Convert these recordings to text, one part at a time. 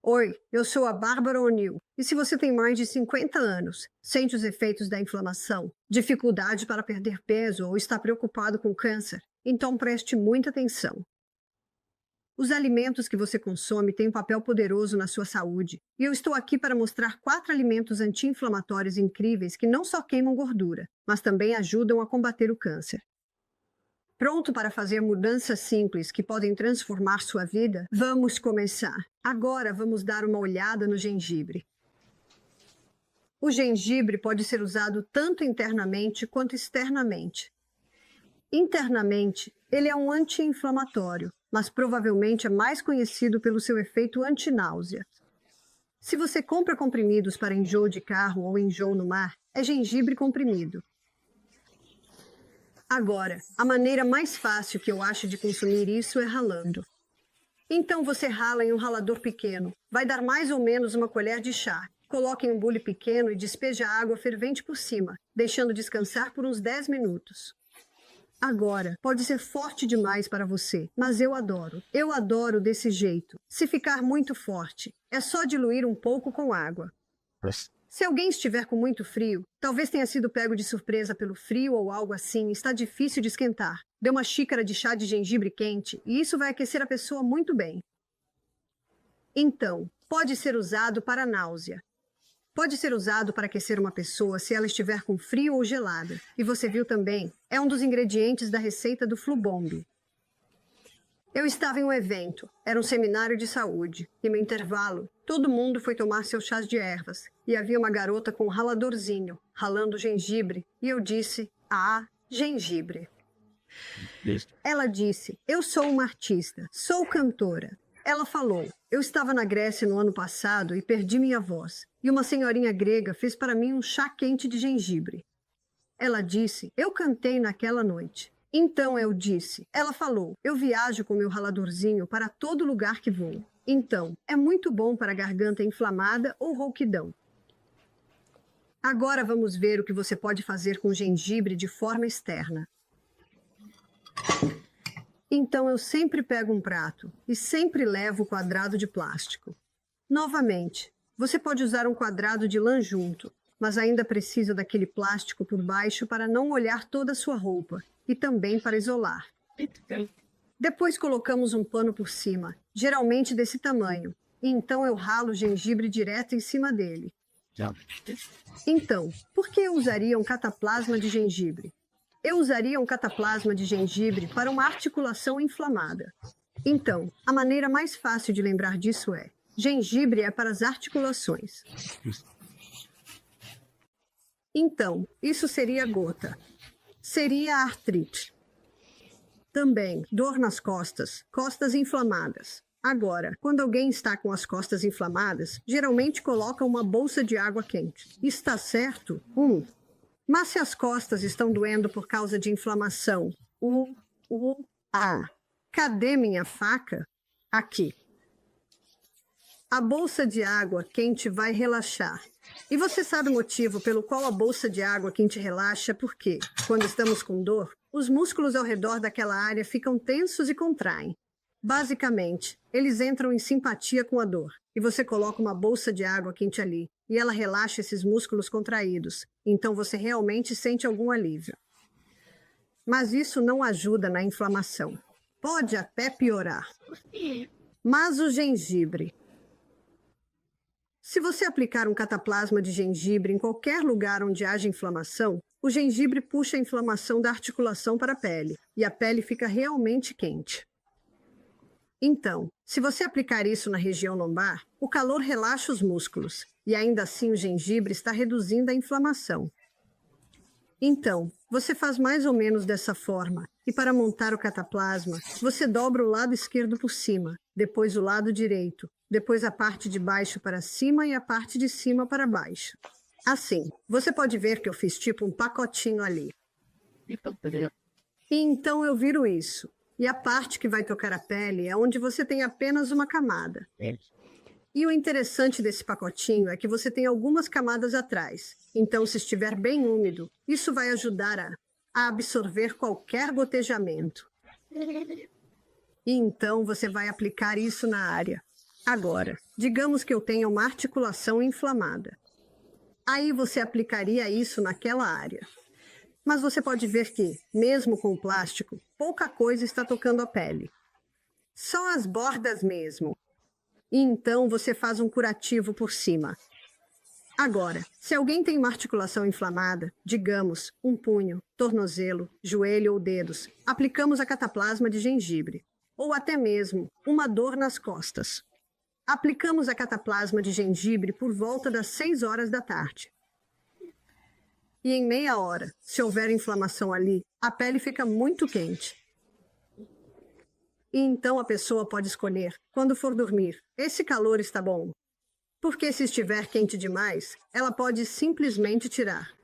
Oi, eu sou a Bárbara O'Neill. E se você tem mais de 50 anos, sente os efeitos da inflamação, dificuldade para perder peso ou está preocupado com câncer, então preste muita atenção. Os alimentos que você consome têm um papel poderoso na sua saúde, e eu estou aqui para mostrar 4 alimentos anti-inflamatórios incríveis que não só queimam gordura, mas também ajudam a combater o câncer. Pronto para fazer mudanças simples que podem transformar sua vida? Vamos começar! Agora vamos dar uma olhada no gengibre. O gengibre pode ser usado tanto internamente quanto externamente. Internamente, ele é um anti-inflamatório, mas provavelmente é mais conhecido pelo seu efeito anti-náusea. Se você compra comprimidos para enjoo de carro ou enjoo no mar, é gengibre comprimido. Agora, a maneira mais fácil que eu acho de consumir isso é ralando. Então você rala em um ralador pequeno. Vai dar mais ou menos uma colher de chá. Coloque em um bule pequeno e despeje a água fervente por cima, deixando descansar por uns 10 minutos. Agora, pode ser forte demais para você, mas eu adoro. Eu adoro desse jeito. Se ficar muito forte, é só diluir um pouco com água. Se alguém estiver com muito frio, talvez tenha sido pego de surpresa pelo frio ou algo assim, está difícil de esquentar. Dê uma xícara de chá de gengibre quente e isso vai aquecer a pessoa muito bem. Então, pode ser usado para náusea. Pode ser usado para aquecer uma pessoa se ela estiver com frio ou gelada. E você viu também, é um dos ingredientes da receita do Flubomb. Eu estava em um evento, era um seminário de saúde, e no intervalo, todo mundo foi tomar seus chás de ervas, e havia uma garota com um raladorzinho, ralando gengibre, e eu disse, gengibre. Ela disse, eu sou uma artista, sou cantora. Ela falou, eu estava na Grécia no ano passado e perdi minha voz, e uma senhorinha grega fez para mim um chá quente de gengibre. Ela disse, eu cantei naquela noite. Então eu disse, ela falou, eu viajo com meu raladorzinho para todo lugar que vou. Então, é muito bom para a garganta inflamada ou rouquidão. Agora vamos ver o que você pode fazer com gengibre de forma externa. Então eu sempre pego um prato e sempre levo o quadrado de plástico. Novamente, você pode usar um quadrado de lã junto, mas ainda precisa daquele plástico por baixo para não molhar toda a sua roupa e também para isolar. Depois colocamos um pano por cima, geralmente desse tamanho, e então eu ralo o gengibre direto em cima dele. Então, por que eu usaria um cataplasma de gengibre? Eu usaria um cataplasma de gengibre para uma articulação inflamada. Então, a maneira mais fácil de lembrar disso é: gengibre é para as articulações. Então, isso seria gota. Seria artrite. Também, dor nas costas, costas inflamadas. Agora, quando alguém está com as costas inflamadas, geralmente coloca uma bolsa de água quente. Está certo? Mas se as costas estão doendo por causa de inflamação, cadê minha faca? Aqui. A bolsa de água quente vai relaxar. E você sabe o motivo pelo qual a bolsa de água quente relaxa? Porque, quando estamos com dor, os músculos ao redor daquela área ficam tensos e contraem. Basicamente, eles entram em simpatia com a dor. E você coloca uma bolsa de água quente ali, e ela relaxa esses músculos contraídos. Então você realmente sente algum alívio. Mas isso não ajuda na inflamação. Pode até piorar. Mas o gengibre. Se você aplicar um cataplasma de gengibre em qualquer lugar onde haja inflamação, o gengibre puxa a inflamação da articulação para a pele, e a pele fica realmente quente. Então, se você aplicar isso na região lombar, o calor relaxa os músculos, e ainda assim o gengibre está reduzindo a inflamação. Então, você faz mais ou menos dessa forma, e para montar o cataplasma, você dobra o lado esquerdo por cima, depois o lado direito, depois a parte de baixo para cima e a parte de cima para baixo. Assim, você pode ver que eu fiz tipo um pacotinho ali. E então eu viro isso. E a parte que vai tocar a pele é onde você tem apenas uma camada. E o interessante desse pacotinho é que você tem algumas camadas atrás. Então, se estiver bem úmido, isso vai ajudar a absorver qualquer gotejamento. E então você vai aplicar isso na área. Agora, Digamos que eu tenha uma articulação inflamada. Aí você aplicaria isso naquela área. Mas você pode ver que, mesmo com o plástico, pouca coisa está tocando a pele. Só as bordas mesmo. E então você faz um curativo por cima. Agora, se alguém tem uma articulação inflamada, digamos, um punho, tornozelo, joelho ou dedos, aplicamos a cataplasma de gengibre. Ou até mesmo uma dor nas costas. Aplicamos a cataplasma de gengibre por volta das 6 horas da tarde. E em meia hora, se houver inflamação ali, a pele fica muito quente. E então a pessoa pode escolher, quando for dormir, esse calor está bom. Porque se estiver quente demais, ela pode simplesmente tirar.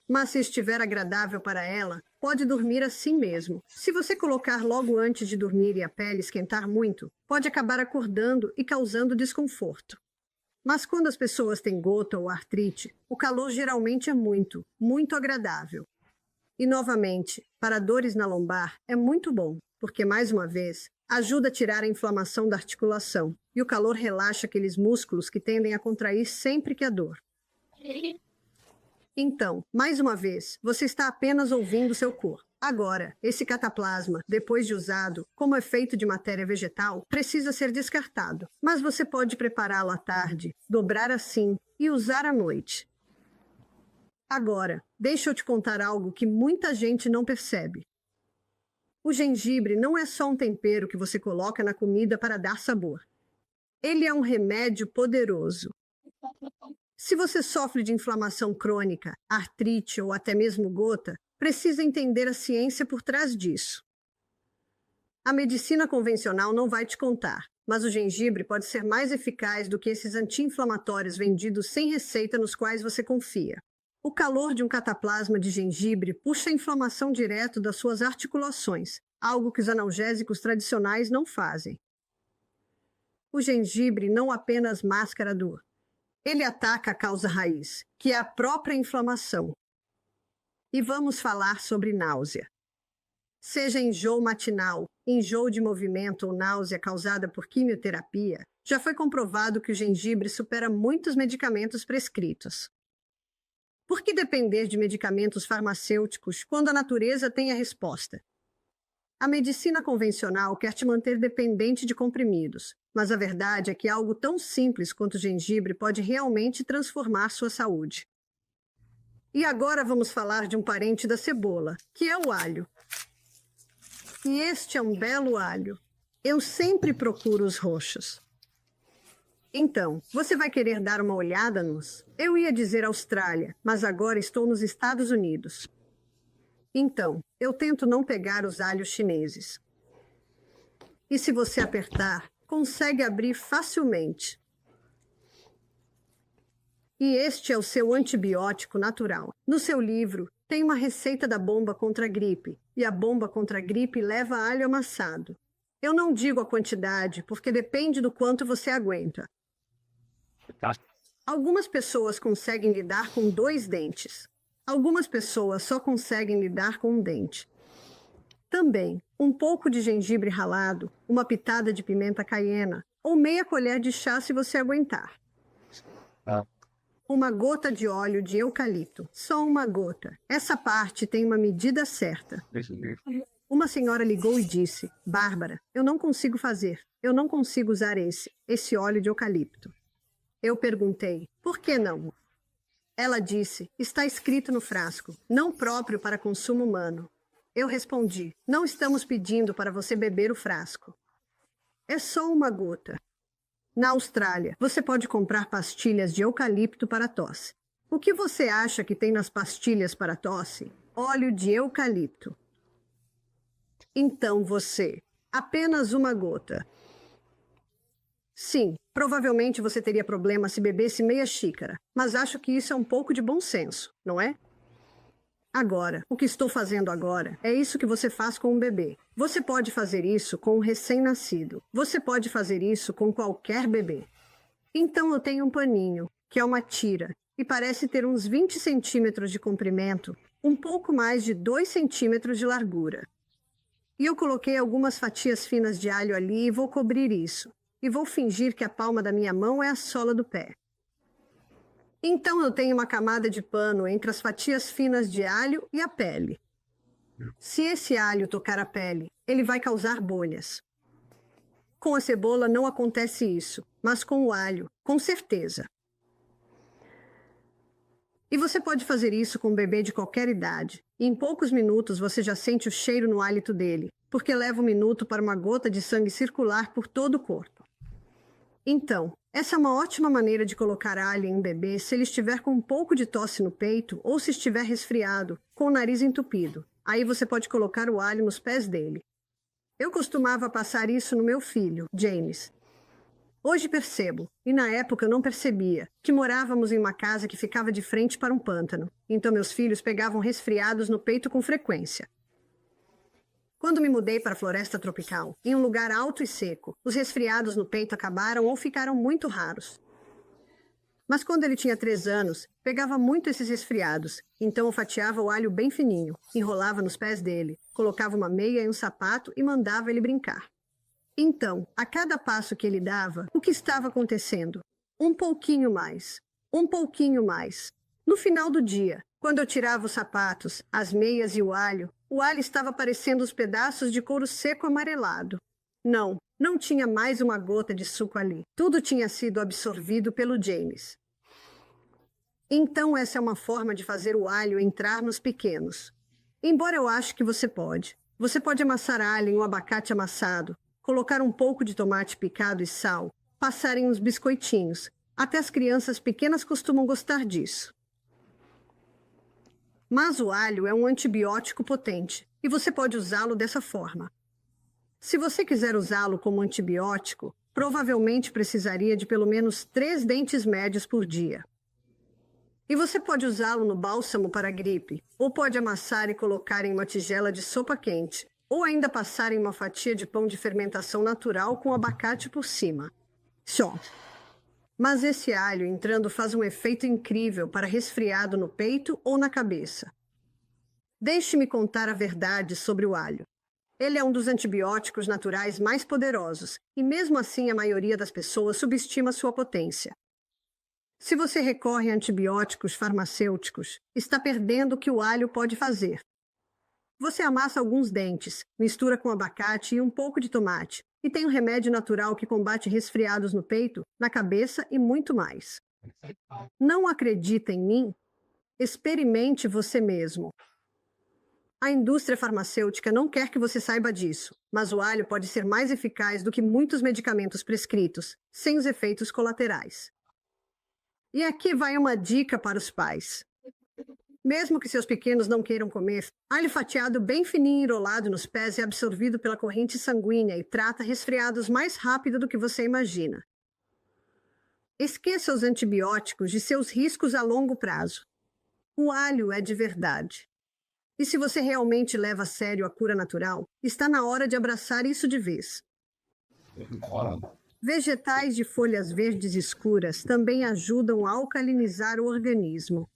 Mas se estiver agradável para ela, pode dormir assim mesmo. Se você colocar logo antes de dormir e a pele esquentar muito, pode acabar acordando e causando desconforto. Mas quando as pessoas têm gota ou artrite, o calor geralmente é muito, muito agradável. E novamente, para dores na lombar é muito bom, porque mais uma vez, ajuda a tirar a inflamação da articulação e o calor relaxa aqueles músculos que tendem a contrair sempre que há dor. Então, mais uma vez, você está apenas ouvindo seu corpo. Agora, esse cataplasma, depois de usado, como é feito de matéria vegetal, precisa ser descartado. Mas você pode prepará-lo à tarde, dobrar assim e usar à noite. Agora, deixa eu te contar algo que muita gente não percebe. O gengibre não é só um tempero que você coloca na comida para dar sabor. Ele é um remédio poderoso. Se você sofre de inflamação crônica, artrite ou até mesmo gota, precisa entender a ciência por trás disso. A medicina convencional não vai te contar, mas o gengibre pode ser mais eficaz do que esses anti-inflamatórios vendidos sem receita nos quais você confia. O calor de um cataplasma de gengibre puxa a inflamação direto das suas articulações, algo que os analgésicos tradicionais não fazem. O gengibre não apenas mascara a dor. Ele ataca a causa raiz, que é a própria inflamação. E vamos falar sobre náusea. Seja enjoo matinal, enjoo de movimento ou náusea causada por quimioterapia, já foi comprovado que o gengibre supera muitos medicamentos prescritos. Por que depender de medicamentos farmacêuticos quando a natureza tem a resposta? A medicina convencional quer te manter dependente de comprimidos, mas a verdade é que algo tão simples quanto o gengibre pode realmente transformar sua saúde. E agora vamos falar de um parente da cebola, que é o alho. E este é um belo alho. Eu sempre procuro os roxos. Então, você vai querer dar uma olhada nos? Eu ia dizer Austrália, mas agora estou nos Estados Unidos. Então, eu tento não pegar os alhos chineses. E se você apertar, consegue abrir facilmente. E este é o seu antibiótico natural. No seu livro, tem uma receita da bomba contra a gripe, e a bomba contra a gripe leva alho amassado. Eu não digo a quantidade, porque depende do quanto você aguenta. Algumas pessoas conseguem lidar com 2 dentes. Algumas pessoas só conseguem lidar com 1 dente. Também, um pouco de gengibre ralado, uma pitada de pimenta caiena, ou meia colher de chá se você aguentar. Uma gota de óleo de eucalipto, só uma gota. Essa parte tem uma medida certa. Uma senhora ligou e disse, Bárbara, eu não consigo fazer, eu não consigo usar esse óleo de eucalipto. Eu perguntei, por que não? Ela disse, está escrito no frasco, não próprio para consumo humano. Eu respondi, não estamos pedindo para você beber o frasco. É só uma gota. Na Austrália, você pode comprar pastilhas de eucalipto para tosse. O que você acha que tem nas pastilhas para tosse? Óleo de eucalipto. Então apenas uma gota. Sim, provavelmente você teria problema se bebesse meia xícara, mas acho que isso é um pouco de bom senso, não é? Agora, o que estou fazendo agora é isso que você faz com um bebê. Você pode fazer isso com um recém-nascido. Você pode fazer isso com qualquer bebê. Então eu tenho um paninho, que é uma tira, e parece ter uns 20 centímetros de comprimento, um pouco mais de 2 centímetros de largura. E eu coloquei algumas fatias finas de alho ali e vou cobrir isso. e vou fingir que a palma da minha mão é a sola do pé. Então eu tenho uma camada de pano entre as fatias finas de alho e a pele. Se esse alho tocar a pele, ele vai causar bolhas. Com a cebola não acontece isso, mas com o alho, com certeza. E você pode fazer isso com um bebê de qualquer idade. E em poucos minutos você já sente o cheiro no hálito dele, porque leva um minuto para uma gota de sangue circular por todo o corpo. Então, essa é uma ótima maneira de colocar alho em um bebê se ele estiver com um pouco de tosse no peito ou se estiver resfriado, com o nariz entupido. Aí você pode colocar o alho nos pés dele. Eu costumava passar isso no meu filho, James. Hoje percebo, e na época eu não percebia, que morávamos em uma casa que ficava de frente para um pântano. Então meus filhos pegavam resfriados no peito com frequência. Quando me mudei para a floresta tropical, em um lugar alto e seco, os resfriados no peito acabaram ou ficaram muito raros. Mas quando ele tinha 3 anos, pegava muito esses resfriados, então eu fatiava o alho bem fininho, enrolava nos pés dele, colocava uma meia e um sapato e mandava ele brincar. Então, a cada passo que ele dava, o que estava acontecendo? Um pouquinho mais, um pouquinho mais. No final do dia, quando eu tirava os sapatos, as meias e o alho estava parecendo os pedaços de couro seco amarelado. Não tinha mais uma gota de suco ali. Tudo tinha sido absorvido pelo James. Então essa é uma forma de fazer o alho entrar nos pequenos. Embora eu ache que você pode. Você pode amassar alho em um abacate amassado, colocar um pouco de tomate picado e sal, passar em uns biscoitinhos. Até as crianças pequenas costumam gostar disso. Mas o alho é um antibiótico potente e você pode usá-lo dessa forma. Se você quiser usá-lo como antibiótico, provavelmente precisaria de pelo menos 3 dentes médios por dia. E você pode usá-lo no bálsamo para a gripe, ou pode amassar e colocar em uma tigela de sopa quente, ou ainda passar em uma fatia de pão de fermentação natural com abacate por cima. Só. Mas esse alho entrando faz um efeito incrível para resfriado no peito ou na cabeça. Deixe-me contar a verdade sobre o alho. Ele é um dos antibióticos naturais mais poderosos, e mesmo assim a maioria das pessoas subestima sua potência. Se você recorre a antibióticos farmacêuticos, está perdendo o que o alho pode fazer. Você amassa alguns dentes, mistura com abacate e um pouco de tomate, e tem um remédio natural que combate resfriados no peito, na cabeça e muito mais. Não acredita em mim? Experimente você mesmo. A indústria farmacêutica não quer que você saiba disso, mas o alho pode ser mais eficaz do que muitos medicamentos prescritos, sem os efeitos colaterais. E aqui vai uma dica para os pais. Mesmo que seus pequenos não queiram comer, alho fatiado bem fininho e enrolado nos pés é absorvido pela corrente sanguínea e trata resfriados mais rápido do que você imagina. Esqueça os antibióticos de seus riscos a longo prazo. O alho é de verdade. E se você realmente leva a sério a cura natural, está na hora de abraçar isso de vez. Vegetais de folhas verdes escuras também ajudam a alcalinizar o organismo.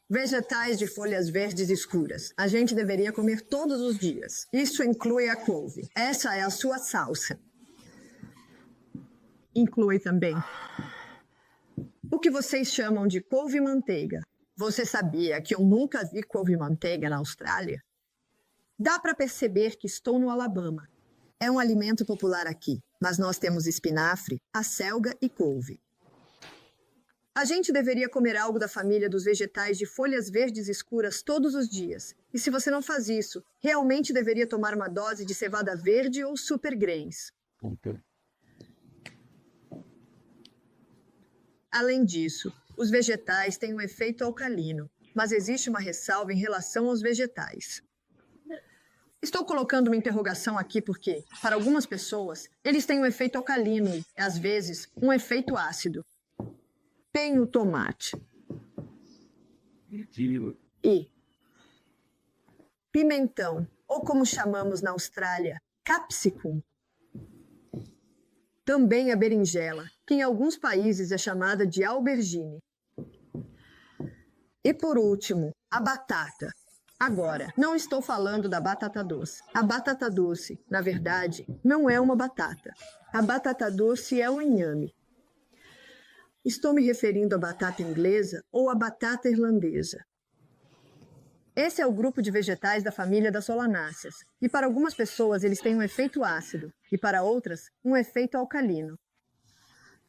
Vegetais de folhas verdes escuras. A gente deveria comer todos os dias. Isso inclui a couve. Essa é a sua salsa. Inclui também o que vocês chamam de couve-manteiga. Você sabia que eu nunca vi couve-manteiga na Austrália? Dá para perceber que estou no Alabama. É um alimento popular aqui, mas nós temos espinafre, acelga e couve. A gente deveria comer algo da família dos vegetais de folhas verdes escuras todos os dias. E se você não faz isso, realmente deveria tomar uma dose de cevada verde ou super grains. Além disso, os vegetais têm um efeito alcalino, mas existe uma ressalva em relação aos vegetais. Estou colocando uma interrogação aqui porque, para algumas pessoas, eles têm um efeito alcalino e, às vezes, um efeito ácido. Tem o tomate. E pimentão, ou como chamamos na Austrália, capsicum. Também a berinjela, que em alguns países é chamada de aubergine. E por último, a batata. Agora, não estou falando da batata doce. A batata doce, na verdade, não é uma batata. A batata doce é o inhame. Estou me referindo à batata inglesa ou à batata irlandesa. Esse é o grupo de vegetais da família das solanáceas. E para algumas pessoas eles têm um efeito ácido e para outras um efeito alcalino.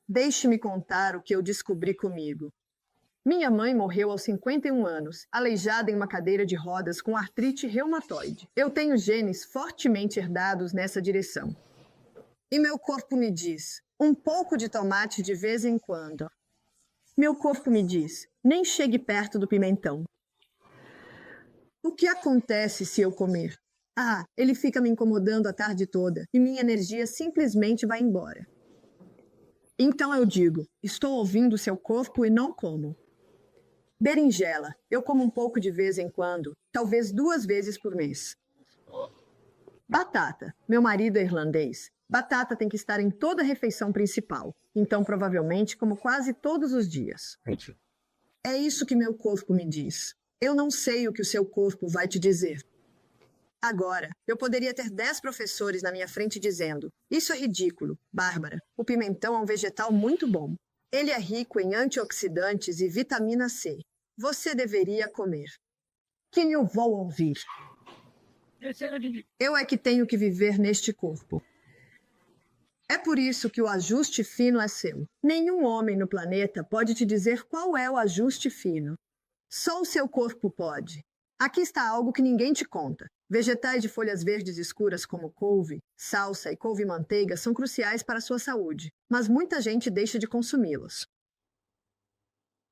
Deixe-me contar o que eu descobri comigo. Minha mãe morreu aos 51 anos, aleijada em uma cadeira de rodas com artrite reumatoide. Eu tenho genes fortemente herdados nessa direção. E meu corpo me diz, um pouco de tomate de vez em quando. Meu corpo me diz, nem chegue perto do pimentão. O que acontece se eu comer? Ele fica me incomodando a tarde toda e minha energia simplesmente vai embora. Então eu digo, estou ouvindo seu corpo e não como. Berinjela, eu como um pouco de vez em quando, talvez 2 vezes por mês. Batata, meu marido é irlandês. Batata tem que estar em toda a refeição principal, então provavelmente como quase todos os dias. É isso que meu corpo me diz. Eu não sei o que o seu corpo vai te dizer. Agora, eu poderia ter 10 professores na minha frente dizendo: isso é ridículo, Bárbara, o pimentão é um vegetal muito bom. Ele é rico em antioxidantes e vitamina C. Você deveria comer. Quem eu vou ouvir? Eu é que tenho que viver neste corpo. É por isso que o ajuste fino é seu. Nenhum homem no planeta pode te dizer qual é o ajuste fino. Só o seu corpo pode. Aqui está algo que ninguém te conta. Vegetais de folhas verdes escuras como couve, salsa e couve-manteiga são cruciais para a sua saúde, mas muita gente deixa de consumi-los.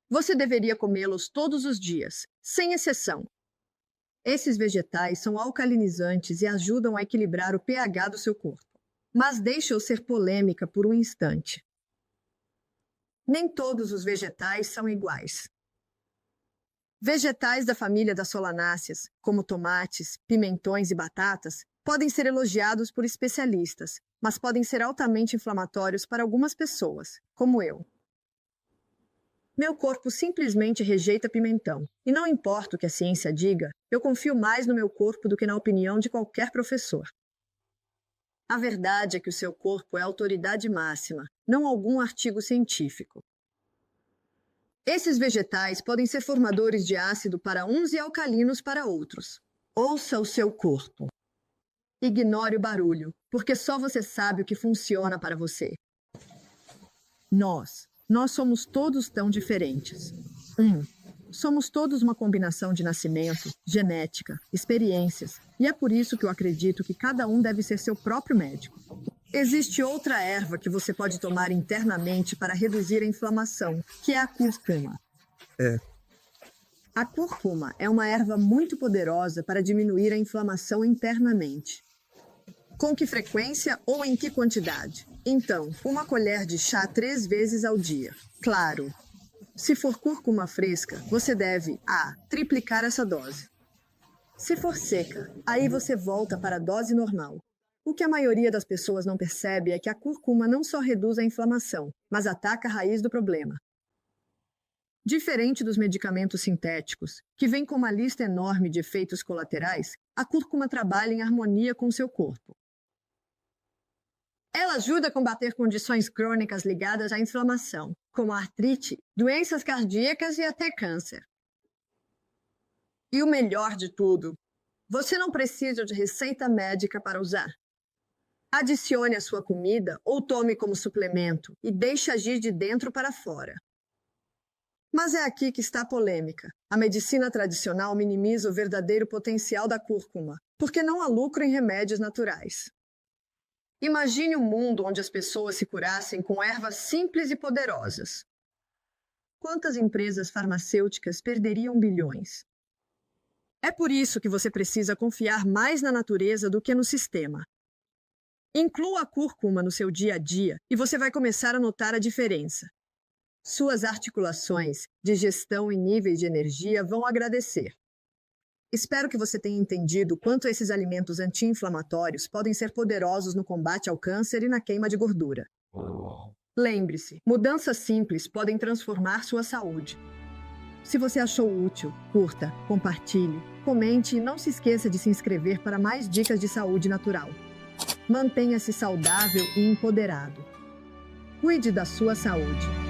Você deveria comê-los todos os dias, sem exceção. Esses vegetais são alcalinizantes e ajudam a equilibrar o pH do seu corpo. Mas deixe-eu ser polêmica por um instante. Nem todos os vegetais são iguais. Vegetais da família das solanáceas, como tomates, pimentões e batatas, podem ser elogiados por especialistas, mas podem ser altamente inflamatórios para algumas pessoas, como eu. Meu corpo simplesmente rejeita pimentão, e não importa o que a ciência diga, eu confio mais no meu corpo do que na opinião de qualquer professor. A verdade é que o seu corpo é a autoridade máxima, não algum artigo científico. Esses vegetais podem ser formadores de ácido para uns e alcalinos para outros. Ouça o seu corpo. Ignore o barulho, porque só você sabe o que funciona para você. Nós somos todos tão diferentes. Somos todos uma combinação de nascimento, genética, experiências, e é por isso que eu acredito que cada um deve ser seu próprio médico. Existe outra erva que você pode tomar internamente para reduzir a inflamação, que é a cúrcuma. A cúrcuma é uma erva muito poderosa para diminuir a inflamação internamente. Com que frequência ou em que quantidade? Então, 1 colher de chá 3 vezes ao dia. Claro, se for cúrcuma fresca, você deve triplicar essa dose. Se for seca, aí você volta para a dose normal. O que a maioria das pessoas não percebe é que a cúrcuma não só reduz a inflamação, mas ataca a raiz do problema. Diferente dos medicamentos sintéticos, que vêm com uma lista enorme de efeitos colaterais, a cúrcuma trabalha em harmonia com o seu corpo. Ela ajuda a combater condições crônicas ligadas à inflamação, como artrite, doenças cardíacas e até câncer. E o melhor de tudo, você não precisa de receita médica para usar. Adicione à sua comida ou tome como suplemento e deixe agir de dentro para fora. Mas é aqui que está a polêmica. A medicina tradicional minimiza o verdadeiro potencial da cúrcuma, porque não há lucro em remédios naturais. Imagine um mundo onde as pessoas se curassem com ervas simples e poderosas. Quantas empresas farmacêuticas perderiam bilhões? É por isso que você precisa confiar mais na natureza do que no sistema. Inclua a cúrcuma no seu dia a dia e você vai começar a notar a diferença. Suas articulações, digestão e níveis de energia vão agradecer. Espero que você tenha entendido quanto esses alimentos anti-inflamatórios podem ser poderosos no combate ao câncer e na queima de gordura. Lembre-se, mudanças simples podem transformar sua saúde. Se você achou útil, curta, compartilhe, comente e não se esqueça de se inscrever para mais dicas de saúde natural. Mantenha-se saudável e empoderado. Cuide da sua saúde.